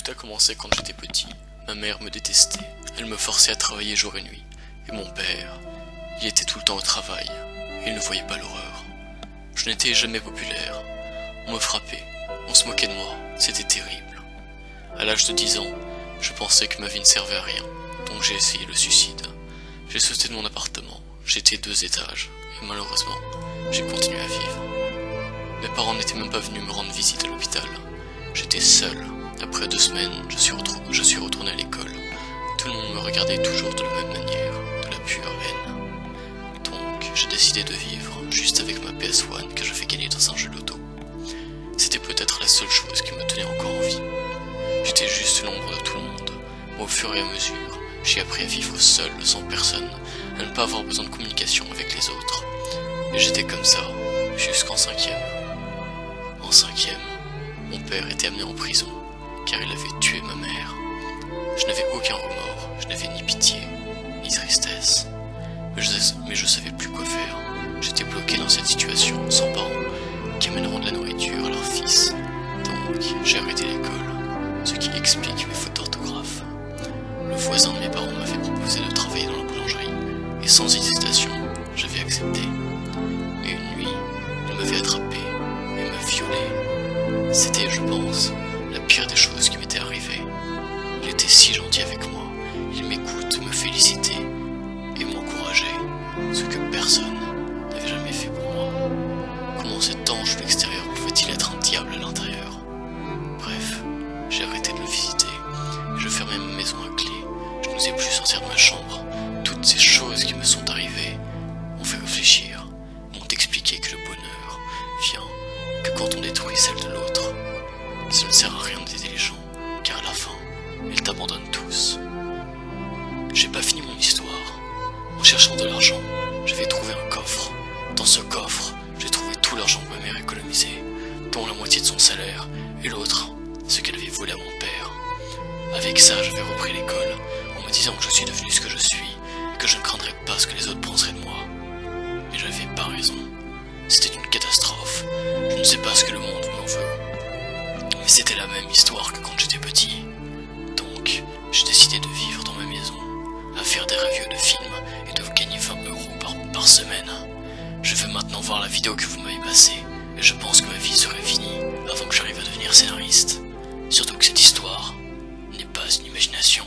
Tout a commencé quand j'étais petit. Ma mère me détestait, elle me forçait à travailler jour et nuit. Et mon père, il était tout le temps au travail, et il ne voyait pas l'horreur. Je n'étais jamais populaire. On me frappait, on se moquait de moi, c'était terrible. À l'âge de 10 ans, je pensais que ma vie ne servait à rien, donc j'ai essayé le suicide. J'ai sauté de mon appartement, j'étais 2 étages, et malheureusement, j'ai continué à vivre. Mes parents n'étaient même pas venus me rendre visite à l'hôpital. J'étais seul. Après 2 semaines, je suis retourné à l'école. Tout le monde me regardait toujours de la même manière, de la pure haine. Donc, j'ai décidé de vivre juste avec ma PS1 que j'avais gagnée dans un jeu loto. C'était peut-être la seule chose qui me tenait encore en vie. J'étais juste l'ombre de tout le monde. Au fur et à mesure, j'ai appris à vivre seul, sans personne, à ne pas avoir besoin de communication avec les autres. Et j'étais comme ça, jusqu'en 5e. En 5e, mon père était amené en prison, car il avait tué ma mère. Je n'avais aucun remords, je n'avais ni pitié, ni tristesse. Mais je savais plus quoi faire. J'étais bloqué dans cette situation, sans parents, qui amèneront de la nourriture à leur fils. Donc, j'ai arrêté l'école, ce qui explique mes fautes d'orthographe. Le voisin de mes parents m'avait proposé de travailler dans la boulangerie, et sans hésitation, j'avais accepté. Mais une nuit, il m'avait attrapé et m'a violé. C'était, je pense, la pire des choses qui m'était arrivée. Il était si gentil avec moi, il m'écoute, me félicitait et m'encourageait, ce que personne n'avait jamais fait pour moi. Comment cet ange de l'extérieur pouvait-il être un diable à l'intérieur? Bref, j'ai arrêté de le visiter, et je fermais ma maison à clé, je n'osais plus sortir de ma chambre. Toutes ces choses qui me sont arrivées m'ont fait réfléchir, m'ont expliqué que le bonheur vient que quand on détruit celle de l'autre. Ça ne sert à rien d'aider les gens, car à la fin, ils t'abandonnent tous. J'ai pas fini mon histoire. En cherchant de l'argent, j'avais trouvé un coffre. Dans ce coffre, j'ai trouvé tout l'argent que ma mère économisait, dont la moitié de son salaire, et l'autre, ce qu'elle avait volé à mon père. Avec ça, j'avais repris l'école, en me disant que je suis devenu ce que je suis, et que je ne craindrais pas ce que les autres penseraient de moi. Mais j'avais pas raison. C'était une catastrophe. Je ne sais pas ce que le monde m'en veut. Mais c'était la même histoire que quand j'étais petit. Donc, j'ai décidé de vivre dans ma maison, à faire des reviews de films et de gagner 20 € par semaine. Je veux maintenant voir la vidéo que vous m'avez passée, et je pense que ma vie serait finie avant que j'arrive à devenir scénariste. Surtout que cette histoire n'est pas une imagination.